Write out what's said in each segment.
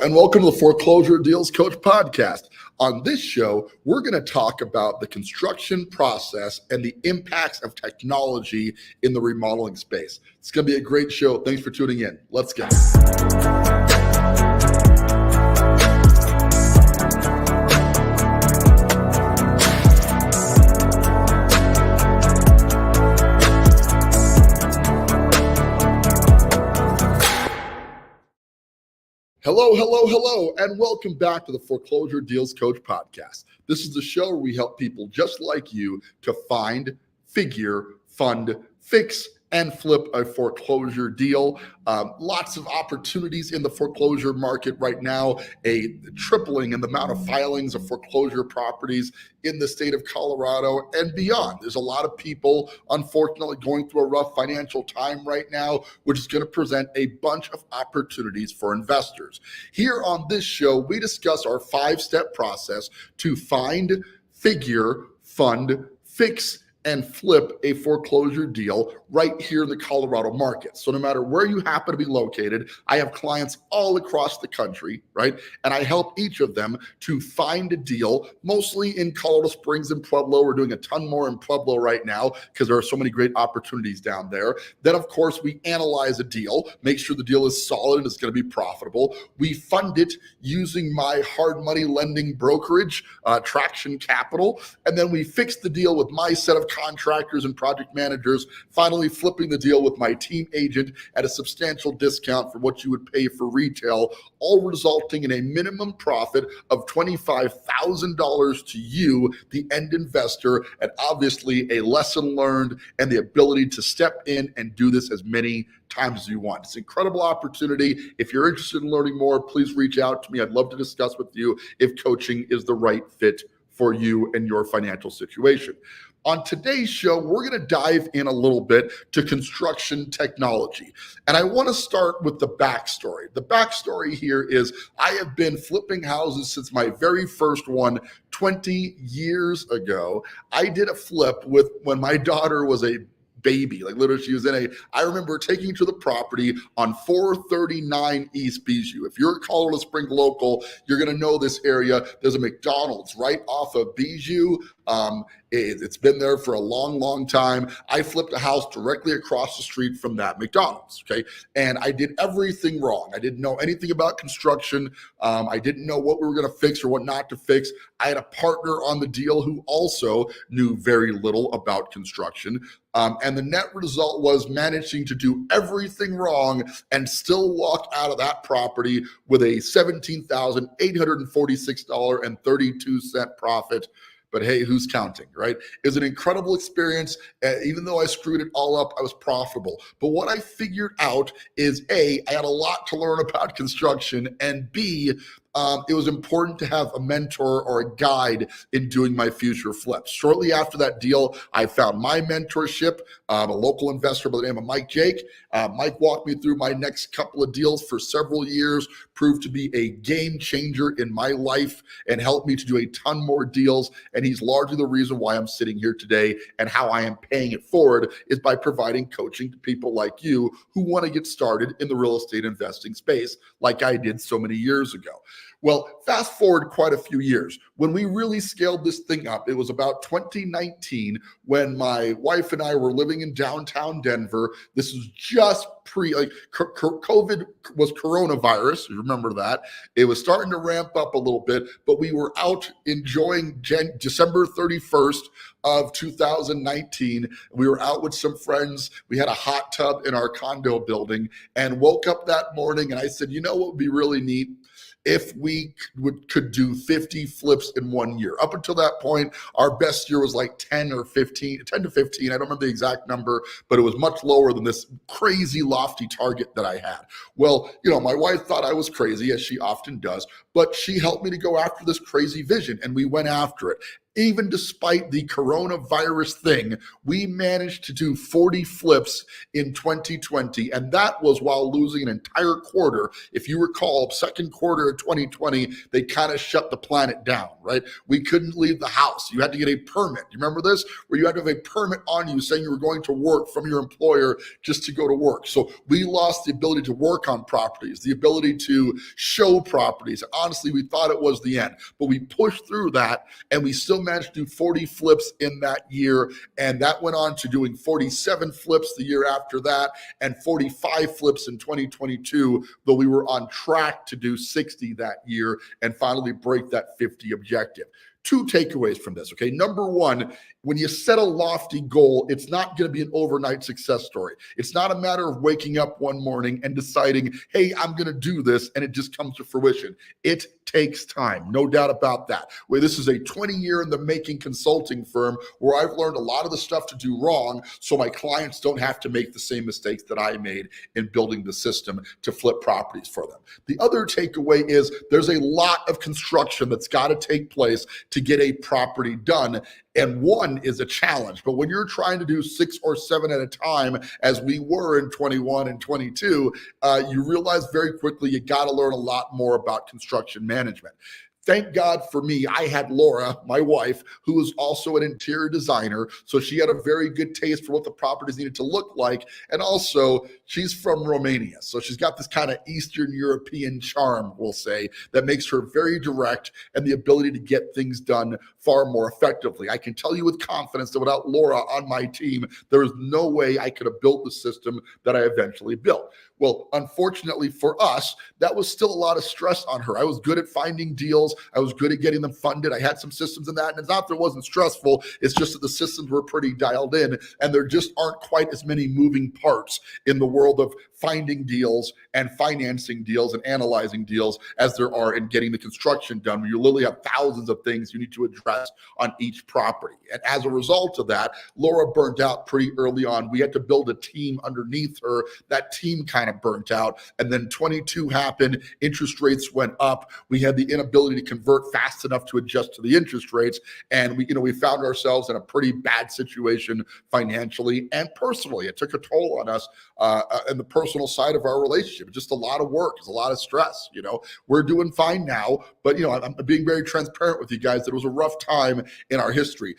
and welcome to the Foreclosure Deals Coach podcast. On this show, we're going to talk about the construction process and the impacts of technology in the remodeling space. It's going to be a great show. Thanks for tuning in. Let's go. Hello, and welcome back to the Foreclosure Deals Coach podcast. This is the show where we help people just like you to find, figure, fund, fix, and flip a foreclosure deal. Lots of opportunities in the foreclosure market right now, a tripling in the amount of filings of foreclosure properties in the state of Colorado and beyond. There's a lot of people, unfortunately, going through a rough financial time right now, which is going to present a bunch of opportunities for investors. Here on this show, we discuss our 5-step process to find, figure, fund, fix, and flip a foreclosure deal right here in the Colorado market. So no matter where you happen to be located, I have clients all across the country, right? And I help each of them to find a deal, mostly in Colorado Springs and Pueblo. We're doing a ton more in Pueblo right now because there are so many great opportunities down there. Then, of course, we analyze a deal, make sure the deal is solid and it's going to be profitable. We fund it using my hard money lending brokerage, Traction Capital. And then we fix the deal with my set of contractors and project managers, finally flipping the deal with my team agent at a substantial discount for what you would pay for retail, all resulting in a minimum profit of $25,000 to you, the end investor, and obviously a lesson learned and the ability to step in and do this as many times as you want. It's an incredible opportunity. If you're interested in learning more, please reach out to me. I'd love to discuss with you if coaching is the right fit for you and your financial situation. On today's show, we're going to dive in a little bit to construction technology. And I want to start with the backstory. The backstory here is I have been flipping houses since my very first one 20 years ago. I did a flip when my daughter was a baby, like literally she was I remember taking her to the property on 439 East Bijou. If you're a Colorado Springs local, you're going to know this area. There's a McDonald's right off of Bijou. It's been there for a long time. I flipped a house directly across the street from that McDonald's, okay? And I did everything wrong. I didn't know anything about construction. I didn't know what we were going to fix or what not to fix. I had a partner on the deal who also knew very little about construction. And the net result was managing to do everything wrong and still walk out of that property with a $17,846.32 profit. But hey, who's counting, right? It was an incredible experience. Even though I screwed it all up, I was profitable. But what I figured out is A, I had a lot to learn about construction, and B, it was important to have a mentor or a guide in doing my future flips. Shortly after that deal, I found my mentorship, a local investor by the name of Mike Jake. Mike walked me through my next couple of deals for several years, proved to be a game changer in my life and helped me to do a ton more deals. And he's largely the reason why I'm sitting here today, and how I am paying it forward is by providing coaching to people like you who want to get started in the real estate investing space like I did so many years ago. Well, fast forward quite a few years. When we really scaled this thing up, it was about 2019 when my wife and I were living in downtown Denver. This was just COVID was coronavirus. You remember that. It was starting to ramp up a little bit, but we were out enjoying December 31st of 2019. We were out with some friends. We had a hot tub in our condo building and woke up that morning and I said, you know what would be really neat? If we could do 50 flips in 1 year. Up until that point, our best year was like 10 to 15. I don't remember the exact number, but it was much lower than this crazy lofty target that I had. Well, my wife thought I was crazy, as she often does, but she helped me to go after this crazy vision, and we went after it. Even despite the coronavirus thing, we managed to do 40 flips in 2020, and that was while losing an entire quarter. If you recall, second quarter of 2020, they kind of shut the planet down, right? We couldn't leave the house. You had to get a permit. You remember this? Where you had to have a permit on you saying you were going to work from your employer just to go to work. So we lost the ability to work on properties, the ability to show properties. Honestly, we thought it was the end, but we pushed through that, and we still managed to do 40 flips in that year. And that went on to doing 47 flips the year after that and 45 flips in 2022, though we were on track to do 60 that year and finally break that 50 objective. Two takeaways from this, okay? Number one, when you set a lofty goal, it's not going to be an overnight success story. It's not a matter of waking up one morning and deciding, hey, I'm going to do this, and it just comes to fruition. It takes time, no doubt about that. Well, this is a 20-year in the making consulting firm where I've learned a lot of the stuff to do wrong so my clients don't have to make the same mistakes that I made in building the system to flip properties for them. The other takeaway is there's a lot of construction that's got to take place to get a property done. And one is a challenge. But when you're trying to do 6 or 7 at a time, as we were in 21 and 22, you realize very quickly you got to learn a lot more about construction management. Thank God for me, I had Laura, my wife, who was also an interior designer. So she had a very good taste for what the properties needed to look like. And also, she's from Romania. So she's got this kind of Eastern European charm, we'll say, that makes her very direct and the ability to get things done far more effectively. I can tell you with confidence that without Laura on my team, there is no way I could have built the system that I eventually built. Well, unfortunately for us, that was still a lot of stress on her. I was good at finding deals. I was good at getting them funded. I had some systems in that. And it's not that it wasn't stressful. It's just that the systems were pretty dialed in, and there just aren't quite as many moving parts in the world of finding deals and financing deals and analyzing deals as there are in getting the construction done, where you literally have thousands of things you need to address on each property. And as a result of that, Laura burnt out pretty early on. We had to build a team underneath her. That team kind of burnt out. And then 22 happened. Interest rates went up. We had the inability to convert fast enough to adjust to the interest rates. And we found ourselves in a pretty bad situation financially and personally. It took a toll on us in the personal side of our relationship. Just a lot of work. It's a lot of stress. We're doing fine now, but I'm being very transparent with you guys that it was a rough time in our history.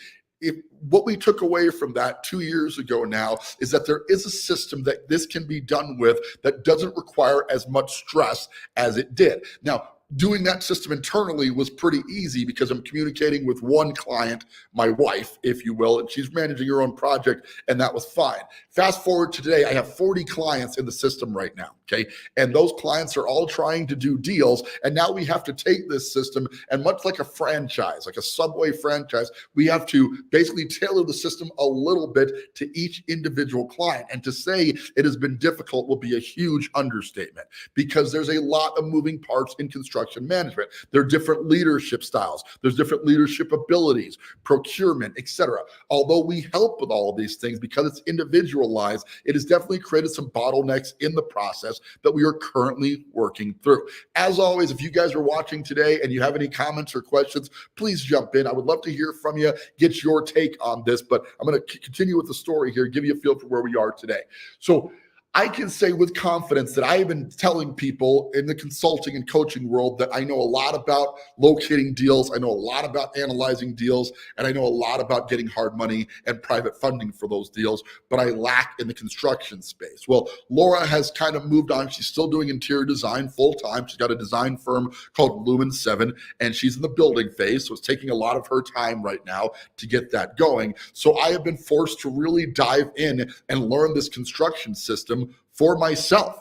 What we took away from that 2 years ago now is that there is a system that this can be done with that doesn't require as much stress as it did. Now, doing that system internally was pretty easy because I'm communicating with one client, my wife, if you will, and she's managing her own project, and that was fine. Fast forward to today, I have 40 clients in the system right now, okay? And those clients are all trying to do deals, and now we have to take this system, and much like a franchise, like a Subway franchise, we have to basically tailor the system a little bit to each individual client. And to say it has been difficult will be a huge understatement because there's a lot of moving parts in construction management. There are different leadership styles. There's different leadership abilities, procurement, etc. Although we help with all of these things because it's individualized, it has definitely created some bottlenecks in the process that we are currently working through. As always, if you guys are watching today and you have any comments or questions, please jump in. I would love to hear from you, get your take on this, but I'm going to continue with the story here, give you a feel for where we are today. So I can say with confidence that I have been telling people in the consulting and coaching world that I know a lot about locating deals, I know a lot about analyzing deals, and I know a lot about getting hard money and private funding for those deals, but I lack in the construction space. Well, Laura has kind of moved on. She's still doing interior design full time. She's got a design firm called Lumen 7, and she's in the building phase, so it's taking a lot of her time right now to get that going. So I have been forced to really dive in and learn this construction system for myself,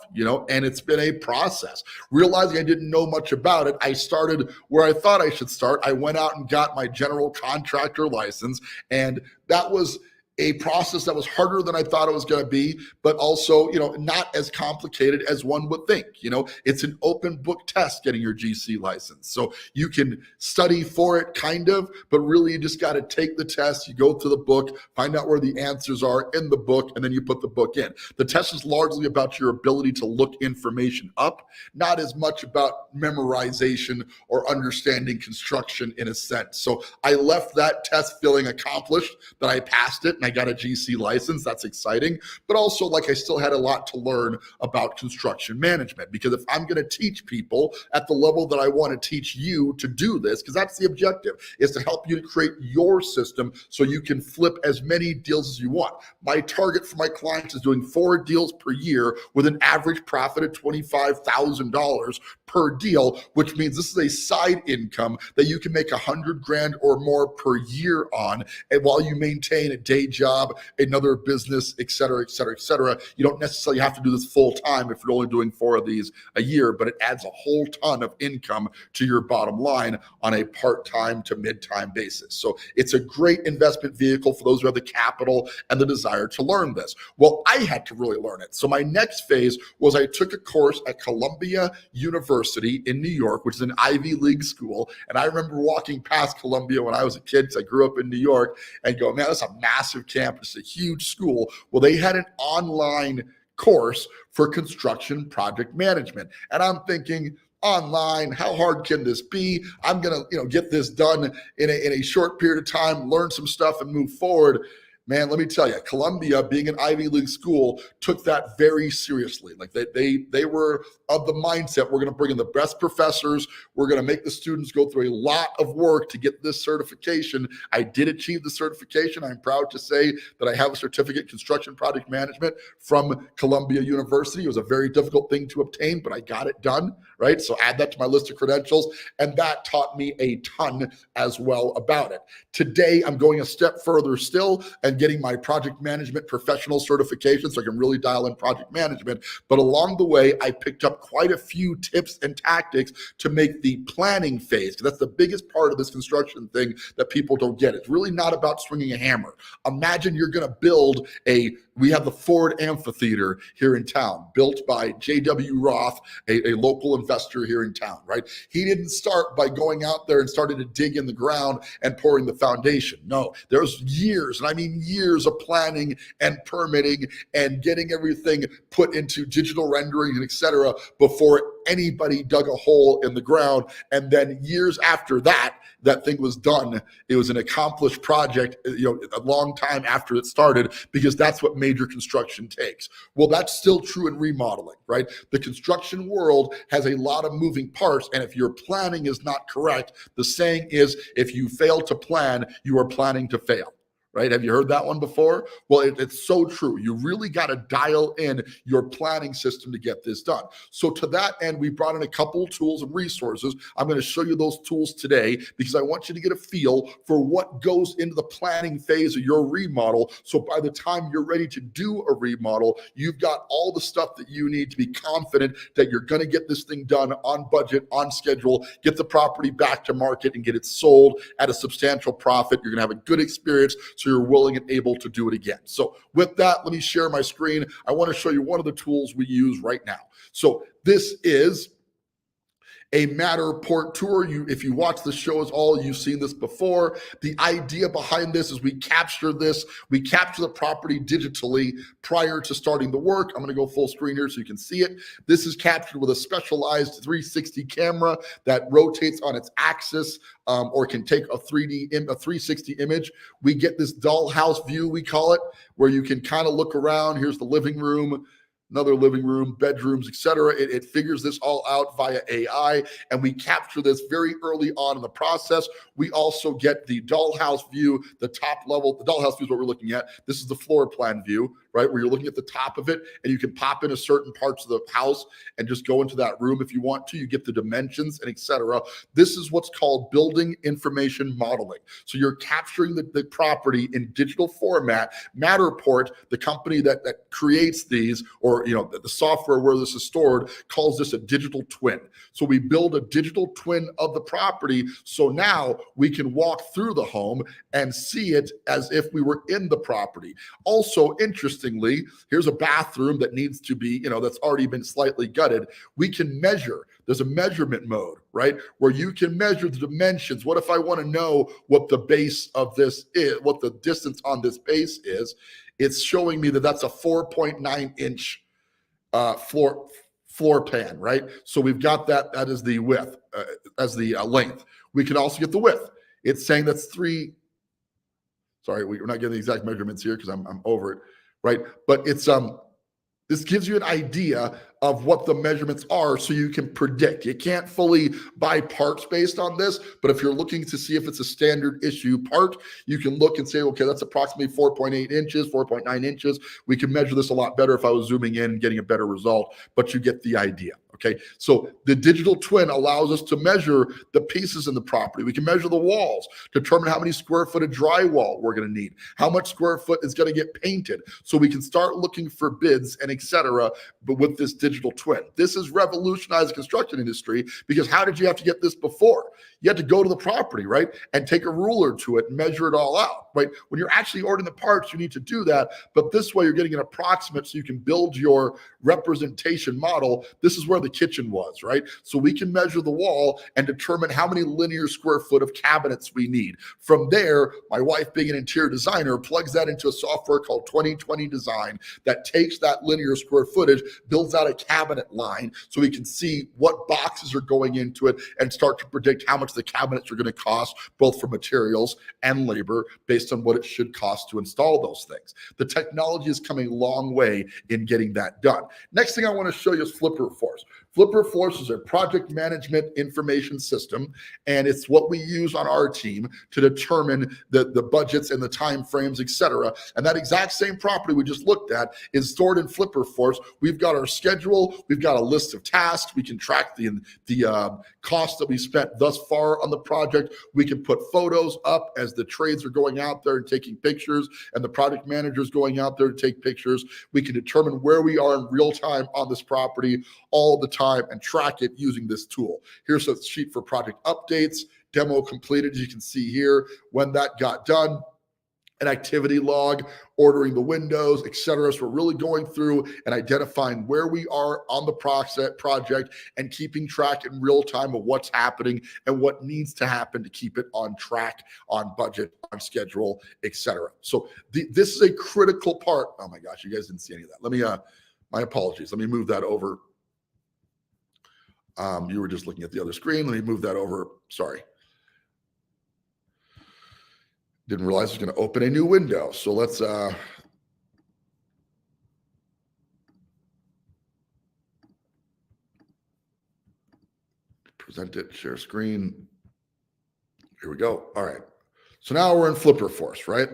and it's been a process. Realizing I didn't know much about it, I started where I thought I should start. I went out and got my general contractor license, and that was a process that was harder than I thought it was going to be, but also, not as complicated as one would think. It's an open book test getting your GC license. So you can study for it kind of, but really you just got to take the test. You go through the book, find out where the answers are in the book, and then you put the book in. The test is largely about your ability to look information up, not as much about memorization or understanding construction in a sense. So I left that test feeling accomplished that I passed it and I got a GC license. That's exciting. But also, like, I still had a lot to learn about construction management, because if I'm going to teach people at the level that I want to teach you to do this, because that's the objective, is to help you to create your system so you can flip as many deals as you want. My target for my clients is doing 4 deals per year with an average profit of $25,000 per deal, which means this is a side income that you can make $100,000 or more per year on, and while you maintain a day job, another business, et cetera, et cetera, et cetera. You don't necessarily have to do this full time if you're only doing 4 of these a year, but it adds a whole ton of income to your bottom line on a part-time to mid-time basis. So it's a great investment vehicle for those who have the capital and the desire to learn this. Well, I had to really learn it. So my next phase was I took a course at Columbia University in New York, which is an Ivy League school. And I remember walking past Columbia when I was a kid, because I grew up in New York, and go, man, that's a massive campus, a huge school. Well, they had an online course for construction project management. And I'm thinking, online, how hard can this be? I'm going to, get this done in a short period of time, learn some stuff and move forward. Man, let me tell you, Columbia, being an Ivy League school, took that very seriously. Like they were of the mindset, we're going to bring in the best professors. We're going to make the students go through a lot of work to get this certification. I did achieve the certification. I'm proud to say that I have a certificate in construction project management from Columbia University. It was a very difficult thing to obtain, but I got it done, right? So add that to my list of credentials, and that taught me a ton as well about it. Today, I'm going a step further still and getting my project management professional certification so I can really dial in project management. But along the way, I picked up quite a few tips and tactics to make the planning phase, because that's the biggest part of this construction thing that people don't get. It's really not about swinging a hammer. Imagine you're going to build we have the Ford Amphitheater here in town, built by J.W. Roth, a local investor here in town, right? He didn't start by going out there and starting to dig in the ground and pouring the foundation. No, there's years, and I mean years of planning and permitting and getting everything put into digital rendering and et cetera before anybody dug a hole in the ground. And then years after that thing was done. It was an accomplished project, a long time after it started, because that's what major construction takes. Well, that's still true in remodeling, right? The construction world has a lot of moving parts, and if your planning is not correct, the saying is, if you fail to plan, you are planning to fail. Right? Have you heard that one before? Well, it's so true. You really got to dial in your planning system to get this done. So to that end, we brought in a couple tools and resources. I'm going to show you those tools today because I want you to get a feel for what goes into the planning phase of your remodel. So by the time you're ready to do a remodel, you've got all the stuff that you need to be confident that you're going to get this thing done on budget, on schedule, get the property back to market and get it sold at a substantial profit. You're going to have a good experience, so you're willing and able to do it again. So with that, let me share my screen. I want to show you one of the tools we use right now. So this is a Matterport tour. If you watch the show at all, you've seen this before. The idea behind this is we capture the property digitally prior to starting the work. I'm going to go full screen here so you can see it. This is captured with a specialized 360 camera that rotates on its axis, or can take a 360 image. We get this dollhouse view, we call it, where you can kind of look around. Here's the living room, another living room, bedrooms, etc. It figures this all out via AI, and we capture this very early on in the process. We also get the dollhouse view, the top level. The dollhouse view is what we're looking at. This is the floor plan view, right? Where you're looking at the top of it and you can pop into certain parts of the house and just go into that room if you want to. You get the dimensions and etc. This is what's called building information modeling. So you're capturing the property in digital format. Matterport, the company that creates these, or the software where this is stored, calls this a digital twin. So we build a digital twin of the property, so now we can walk through the home and see it as if we were in the property. Also, interestingly, here's a bathroom that needs to be, that's already been slightly gutted. We can measure. There's a measurement mode, right? Where you can measure the dimensions. What if I want to know what the base of this is, what the distance on this base is? It's showing me that that's a 4.9 inch floor pan, right? So we've got that is the width, as the length. We can also get the width. It's saying that's sorry, we're not getting the exact measurements here because I'm over it, right? But it's this gives you an idea of what the measurements are so you can predict. You can't fully buy parts based on this, but if you're looking to see if it's a standard issue part, you can look and say, okay, that's approximately 4.8 inches, 4.9 inches. We can measure this a lot better if I was zooming in and getting a better result, but you get the idea. Okay, so the digital twin allows us to measure the pieces in the property. We can measure the walls, determine how many square foot of drywall we're going to need, how much square foot is going to get painted. So we can start looking for bids and etc. But with this digital twin, this has revolutionized the construction industry, because how did you have to get this before? You had to go to the property, right, and take a ruler to it and measure it all out, right? When you're actually ordering the parts, you need to do that. But this way, you're getting an approximate so you can build your representation model. This is where the kitchen was, right? So we can measure the wall and determine how many linear square foot of cabinets we need. From there, my wife, being an interior designer, plugs that into a software called 2020 Design that takes that linear square footage, builds out a cabinet line so we can see what boxes are going into it and start to predict how much the cabinets are going to cost, both for materials and labor, based on what it should cost to install those things. The technology is coming a long way in getting that done. Next thing I want to show you is Flipper Force. Flipper Force is a project management information system, and it's what we use on our team to determine the budgets and the time frames, etc. And that exact same property we just looked at is stored in Flipper Force. We've got our schedule, we've got a list of tasks, we can track the cost that we spent thus far on the project. We can put photos up as the trades are going out there and taking pictures, and the project managers going out there to take pictures. We can determine where we are in real time on this property all the time and track it using this tool. Here's a sheet for project updates, demo completed, as you can see here, when that got done, an activity log, ordering the windows, etc. So we're really going through and identifying where we are on the project and keeping track in real time of what's happening and what needs to happen to keep it on track, on budget, on schedule, etc. So this is a critical part. Oh my gosh, you guys didn't see any of that. Let me, my apologies. Let me move that over. You were just looking at the other screen. Let me move that over. Sorry. Didn't realize it was going to open a new window. So let's present it, share screen. Here we go. All right. So now we're in Flipper Force, right?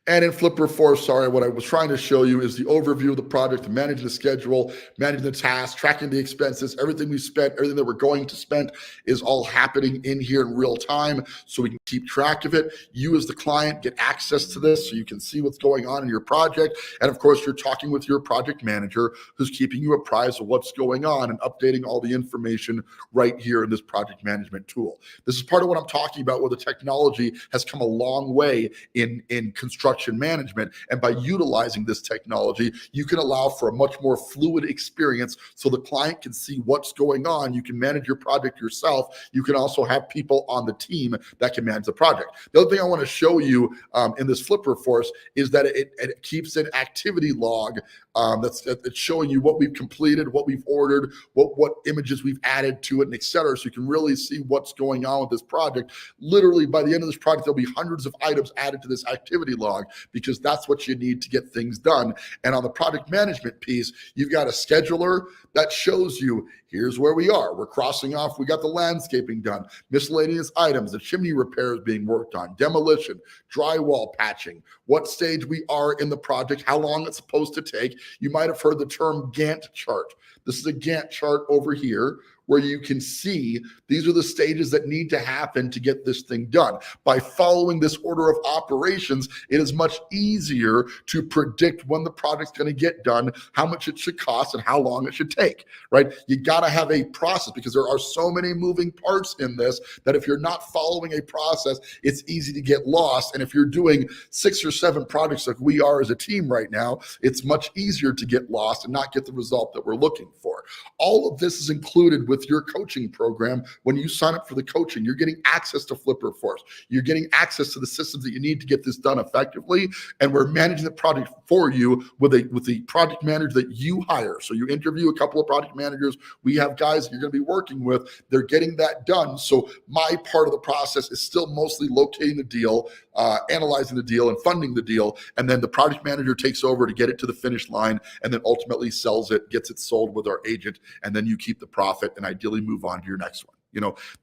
And in Flipper Force, sorry, what I was trying to show you is the overview of the project, managing the schedule, managing the tasks, tracking the expenses, everything we spent, everything that we're going to spend is all happening in here in real time, so we can keep track of it. You as the client get access to this so you can see what's going on in your project. And of course, you're talking with your project manager who's keeping you apprised of what's going on and updating all the information right here in this project management tool. This is part of what I'm talking about, where the technology has come a long way in construction management. And by utilizing this technology, you can allow for a much more fluid experience so the client can see what's going on. You can manage your project yourself. You can also have people on the team that can manage the project. The other thing I want to show you in this Flipper Force is that it keeps an activity log that's showing you what we've completed, what we've ordered, what images we've added to it, and et cetera. So you can really see what's going on with this project. Literally, by the end of this project, there'll be hundreds of items added to this activity log. because that's what you need to get things done. And on the project management piece, you've got a scheduler that shows you, here's where we are. We're crossing off. We got the landscaping done, miscellaneous items, the chimney repairs being worked on, demolition, drywall patching, what stage we are in the project, how long it's supposed to take. You might have heard the term Gantt chart. This is a Gantt chart over here where you can see these are the stages that need to happen to get this thing done. By following this order of operations, it is much easier to predict when the project's going to get done, how much it should cost, and how long it should take, right? You got to have a process because there are so many moving parts in this that if you're not following a process, it's easy to get lost. And if you're doing 6 or 7 projects like we are as a team right now, it's much easier to get lost and not get the result that we're looking for. All of this is included with your coaching program. When you sign up for the coaching, you're getting access to Flipper Force. You're getting access to the systems that you need to get this done effectively. And we're managing the project for you with the project manager that you hire. So you interview a couple of project managers. We have guys that you're going to be working with. They're getting that done. So my part of the process is still mostly locating the deal, analyzing the deal, and funding the deal. And then the project manager takes over to get it to the finish line and then ultimately sells it, gets it sold with our agent. And then you keep the profit and ideally move on to your next one.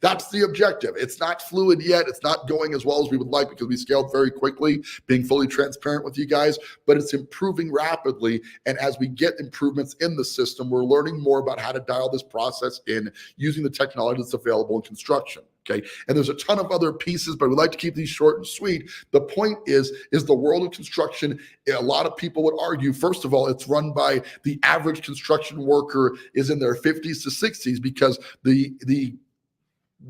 That's the objective. It's not fluid yet. It's not going as well as we would like because we scaled very quickly, being fully transparent with you guys, but it's improving rapidly. And as we get improvements in the system, we're learning more about how to dial this process in using the technology that's available in construction. Okay. And there's a ton of other pieces, but we like to keep these short and sweet. The point is the world of construction, a lot of people would argue, first of all, it's run by the average construction worker is in their 50s to 60s because the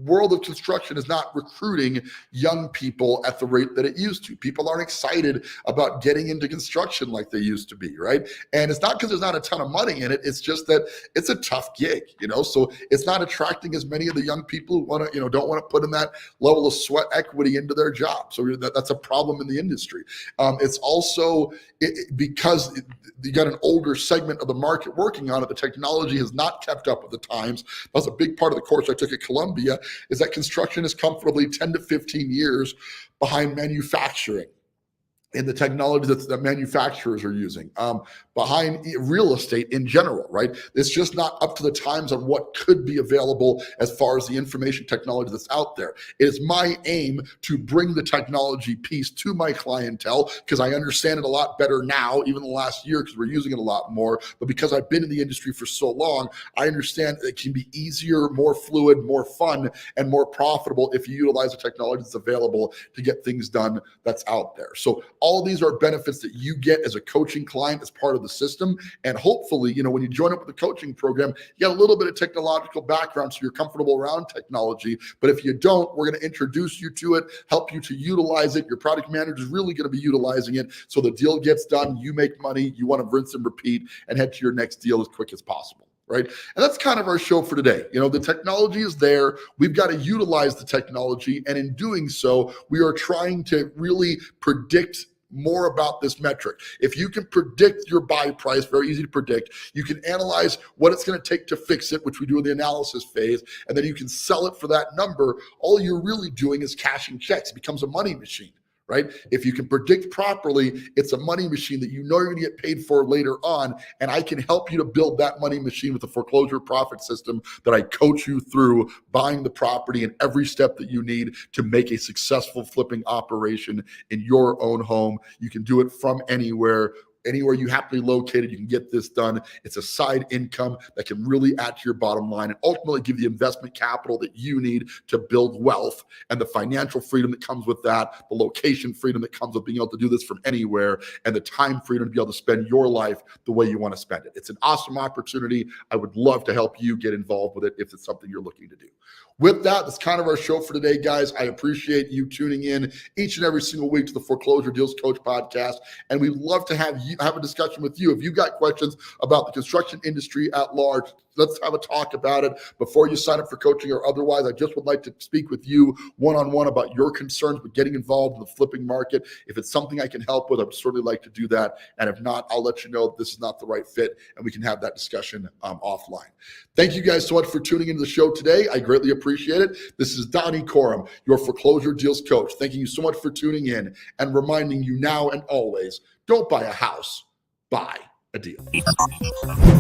world of construction is not recruiting young people at the rate that it used to. People aren't excited about getting into construction like they used to be, right? And it's not because there's not a ton of money in it. It's just that it's a tough gig, so it's not attracting as many of the young people who want to, don't want to put in that level of sweat equity into their job. So that's a problem in the industry. It's also because you got an older segment of the market working on it. The technology has not kept up with the times. That's a big part of the course I took at Columbia, is that construction is comfortably 10 to 15 years behind manufacturing in the technology that manufacturers are using, behind real estate in general, right? It's just not up to the times on what could be available as far as the information technology that's out there. It is my aim to bring the technology piece to my clientele because I understand it a lot better now, even the last year, because we're using it a lot more. But because I've been in the industry for so long, I understand it can be easier, more fluid, more fun, and more profitable if you utilize the technology that's available to get things done that's out there. So all of these are benefits that you get as a coaching client as part of the system. And hopefully, when you join up with the coaching program, you got a little bit of technological background so you're comfortable around technology. But if you don't, we're going to introduce you to it, help you to utilize it. Your product manager is really going to be utilizing it. So the deal gets done, you make money, you want to rinse and repeat and head to your next deal as quick as possible. Right. And that's kind of our show for today. The technology is there. We've got to utilize the technology. And in doing so, we are trying to really predict more about this metric. If you can predict your buy price, very easy to predict, you can analyze what it's going to take to fix it, which we do in the analysis phase, and then you can sell it for that number. All you're really doing is cashing checks. It becomes a money machine. Right? If you can predict properly, it's a money machine that you're going to get paid for later on. And I can help you to build that money machine with the foreclosure profit system that I coach you through buying the property and every step that you need to make a successful flipping operation in your own home. You can do it from anywhere you happen to be located, you can get this done. It's a side income that can really add to your bottom line and ultimately give you the investment capital that you need to build wealth and the financial freedom that comes with that, the location freedom that comes with being able to do this from anywhere, and the time freedom to be able to spend your life the way you want to spend it. It's an awesome opportunity. I would love to help you get involved with it if it's something you're looking to do. With that, that's kind of our show for today, guys. I appreciate you tuning in each and every single week to the Foreclosure Deals Coach podcast. And we'd love to have you have a discussion with you. If you got questions about the construction industry at large, let's have a talk about it before you sign up for coaching or otherwise. I just would like to speak with you one-on-one about your concerns with getting involved in the flipping market. If it's something I can help with, I'd certainly like to do that. And if not, I'll let you know this is not the right fit and we can have that discussion offline. Thank you guys so much for tuning into the show today. I greatly appreciate it. This is Donny Coram, your foreclosure deals coach. Thanking you so much for tuning in and reminding you now and always, don't buy a house, buy a deal.